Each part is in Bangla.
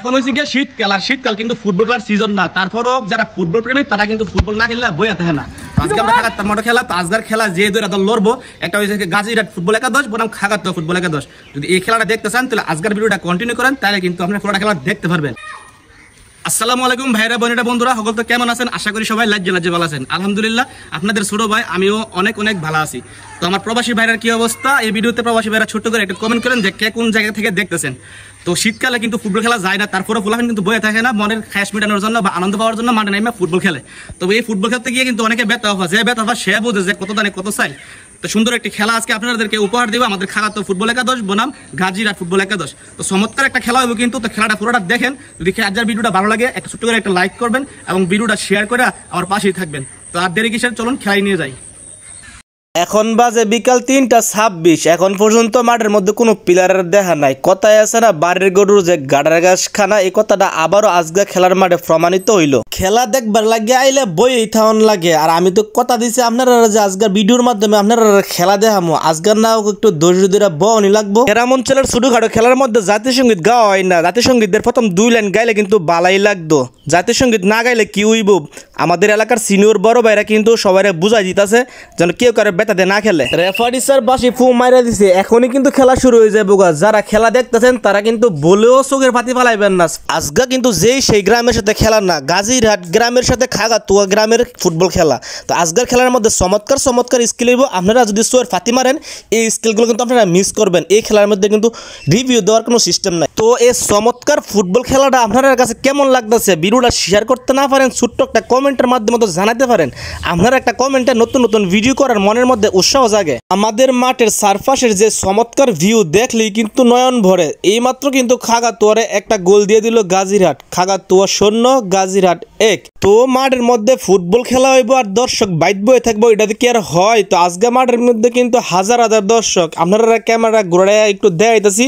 এখন হচ্ছে গিয়ে শীতকাল, আর শীতকাল কিন্তু ফুটবল খেলার সিজন না। তারপরও যারা ফুটবল প্রেমী তারা কিন্তু ফুটবল না খেললে বইয়া থাকে না। আজকে আমরা খাগাত্তার মাঠে খেলা, তো আজকের খেলা যে দুই দল লড়বো, একটা হচ্ছে গাজীরহাট ফুটবল একাদশ বনাম খাগাত্তা ফুটবল একাদশ। যদি এই খেলাটা দেখতে চান তাহলে আজকের ভিডিওটা কন্টিনিউ করেন, তাহলে কিন্তু আপনার পুরোটা খেলা দেখতে পারবেন। আসসালামু আলাইকুম ভাইরা বোনেরা বন্ধুরা, সকল তো কেমন আছেন? আশা করি সবাই লাজ্জে ভালো আছেন। আলহামদুলিল্লাহ আপনাদের ছোট ভাই আমিও অনেক ভালো আছি। তো আমার প্রবাসী ভাইরার কি অবস্থা, এই ভিডিওতে প্রবাসী ভাইরা ছোট্ট করে একটু কমেন্ট করেন যে কে কোন জায়গা থেকে দেখতেছেন। তো শীতকালে কিন্তু ফুটবল খেলা যায় না, তারপরে ফুলাফান কিন্তু বয়ে থাকে না, মনের খ্যাস মেটানোর জন্য বা আনন্দ পাওয়ার জন্য মাঠে নামে ফুটবল খেলে। তবে এই ফুটবল খেলতে গিয়ে কিন্তু অনেকে ব্যথা হয়, যে ব্যথা হয় সে বোঝে যে কত দানে কত চাই। তো সুন্দর একটি খেলা আজকে আপনাদেরকে উপহার দেবো, আমাদের খাগাত্তা ফুটবল একাদশ বনাম গাজীরহাট ফুটবল একাদশ। তো চমৎকার একটা খেলা হবে কিন্তু, তো খেলাটা পুরোটা দেখেন। যদি আজকের ভিডিওটা ভালো লাগে একটা ছোট্ট করে একটা লাইক করবেন এবং ভিডিওটা শেয়ার করে আমার পাশেই থাকবেন। তো আর দেরি কিসের, চলুন খেলাই নিয়ে যাই। এখন বাজে বিকাল ৩:২৬। এখন পর্যন্ত মাঠের মধ্যে কোনো প্লেয়ারের দেখা নাই। কথায় আছে না, বাড়ির গরুর যে গাড়ার গাছ খানা, এই কথাটা আবারও আজকে খেলার মাঠে প্রমাণিত হইল। খেলা দেখবার লাগে আইলে বই থাউন লাগে। আর আমি তো কথা দিছি আপনারা যে আজকের ভিডিওর মাধ্যমে আপনারা খেলা দেখামো। আজকের নাও একটু ধৈর্য ধরে বনি লাগবো। গ্রাম অঞ্চলের ছোটখাটো খেলার মধ্যে জাতীয় সঙ্গীত গাওয়া হয় না। জাতীয় সঙ্গীতের প্রথম 2 লাইন গাইলে কিন্তু বালাই লাগতো। জাতীয় সঙ্গীত না গাইলে কি হইব? আমাদের এলাকার সিনিয়র বড় ভাইরা কিন্তু সবাই বুঝাই দিতেছে যেন কেউ কারো বেতাতে না খেলে। রেফারি স্যার বাসি ফু মাইরা দিছে, এখনই কিন্তু খেলা শুরু হয়ে যাবে। যারা খেলা দেখতেছেন তারা কিন্তু বলেও চোখের ফাতি ফালাইবেন না। আজকে কিন্তু যেই সেই গ্রামের সাথে খেলা না, গাজীরহাট গ্রামের সাথে খাগাতুয়া গ্রামের ফুটবল খেলা। তো আজকের খেলার মধ্যে চমৎকার স্কিল হইব। আপনারা যদি চোখের ফাতি মারেন এই স্কিলগুলো কিন্তু আপনারা মিস করবেন। এই খেলার মধ্যে কিন্তু রিভিউ দেওয়ার কোনো সিস্টেম নাই। তো এই চমৎকার ফুটবল খেলাটা আপনার কাছে কেমন লাগতেছে? ভিডিওটা শেয়ার করতে না পারেন ছোট্ট একটা কমেন্টের মাধ্যমে তো জানাতে পারেন। আপনারা একটা কমেন্টে নতুন ভিডিও করার মনের মধ্যে উৎসাহ জাগে। আমাদের মাঠের চারপাশের যে চমৎকার ভিউ দেখলেই কিন্তু নয়ন ভরে। এইমাত্র কিন্তু খাগাতুয়ারে একটা গোল দিয়ে দিল গাজীরহাট। খাগাতুয়া 0 গাজীরহাট 1। তো মাঠের মধ্যে ফুটবল খেলা হইব আর দর্শক বাইট বয়ে থাকবো, এটাতে কি আর হয়? তো আজকে মাঠের মধ্যে কিন্তু হাজার দর্শক। আপনারা ক্যামেরা ঘুরাইয়া একটু দেখাইতেছি,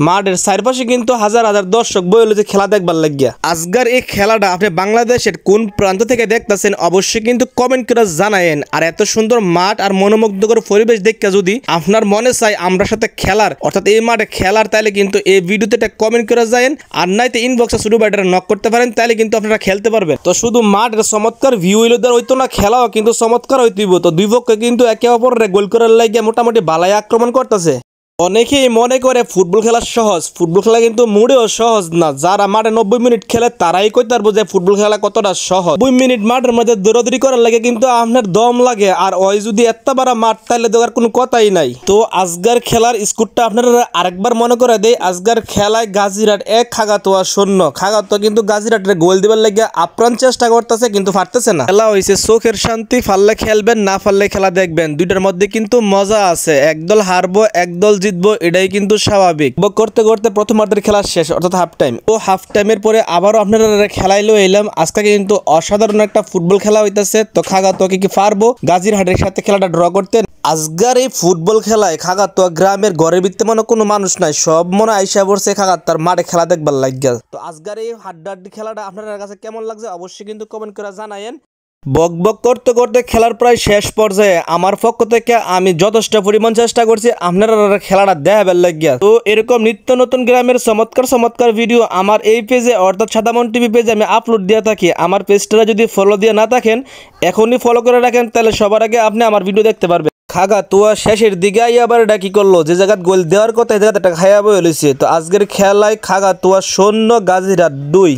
মাঠের চারপাশে কিন্তু হাজার দর্শক বই হলো যে খেলা দেখবার লাগিয়া। আজকের এই খেলাটা আপনি বাংলাদেশের কোন প্রান্ত থেকে দেখতেছেন অবশ্যই কিন্তু কমেন্ট করে জানায়েন। আর এত সুন্দর মাঠ আর মনোমুগ্ধকর পরিবেশ দেখে যদি আপনার মনে চাই আমরা সাথে খেলার, অর্থাৎ এই মাঠে খেলার, তাহলে কিন্তু এই ভিডিওতে একটা কমেন্ট করে যায়েন। আর নাইতে ইনবক্সে শুধু বাইটা নক করতে পারেন, তাহলে কিন্তু আপনারা খেলতে পারবেন। তো শুধু মাঠের চমৎকার ভিউ হইলে হইতো না, খেলাও কিন্তু চমৎকার হইতেইব। তো দুই পক্ষে কিন্তু একে অপরের গোল করার লাগিয়ে মোটামুটি বালাই আক্রমণ করতেছে। অনেকেই মনে করে ফুটবল খেলা সহজ, ফুটবল খেলা কিন্তু মোটেও সহজ না। যারা মাঠে 90 মিনিট খেলে তারাই কইতে পারবো যে ফুটবল খেলা কতটা সহজ। 90 মিনিট মাঠের মধ্যে দৌড়াদৌড়ি করার লাগে কিন্তু আপনার দম লাগে। আর ওই যদি এত বড় মাঠ তাইলে দেওয়ার কোনো কথাই নাই। তো আজকের খেলার স্কোরটা আপনারা আরেকবার মনে করে দেয়। আজকের খেলায় গাজীরহাট 1 খাগাতুয়া 0। খাগাতুয়া কিন্তু গাজীরহাটের গোল দিবার লাগে আপ্রাণ চেষ্টা করতেছে কিন্তু পারতেছে না। খেলা হয়েছে চোখের শান্তি, পারলে খেলবেন না পারলে খেলা দেখবেন। দুইটার মধ্যে কিন্তু মজা আছে। একদল হারবো একদল জিতবো, এটাই কিন্তু স্বাভাবিক। করতে করতে প্রথমার্ধের খেলা শেষ, অর্থাৎ হাফ টাইম। ও হাফ টাইমের পরে আবারও আপনারা খেলাইলো এলাম। আজকে কিন্তু অসাধারণ একটা ফুটবল খেলা হইতেছে। তো খাগাতুয়া কি পারবো গাজীরহাটের সাথে খেলাটা ড্র করতে? আজকের এই ফুটবল খেলায় খাগাতুয়া গ্রামের ঘরের ভিতরে মনে কোনো মানুষ নাই, সব মনে আইসা পড়ছে খাগাতুয়ার মাঠে খেলা দেখবার লাগিয়া। তো আজকের এই হাড্ডাহাড্ডি খেলাটা আপনার কাছে কেমন লাগছে অবশ্যই কিন্তু কমেন্ট করে জানায়েন। বক করতে করতে খেলার প্রায় শেষ পর্যায়ে আমার পক্ষ থেকে আমি যথেষ্ট পরিমাণ চেষ্টা করছি আপনারা খেলাটা দেখাবার লাগিয়া। তো এরকম নিত্য নতুন গ্রামের চমৎকার ভিডিও আমার এই পেজে, অর্থাৎ সাদামন টিভি পেজে আমি আপলোড দিয়ে থাকি। আমার পেজটা যদি ফলো দিয়ে না থাকেন এখনই ফলো করে রাখেন, তাহলে সবার আগে আপনি আমার ভিডিও দেখতে পারবেন। খাগাতুয়া শেষের দিকে আবার এটা কি করলো, যে জায়গায় গোল দেওয়ার কথা এই জায়গাতে একটা খাইয়া বলেছে। তো আজকের খেলায় খাগাতুয়া 0 গাজীরহাট 2।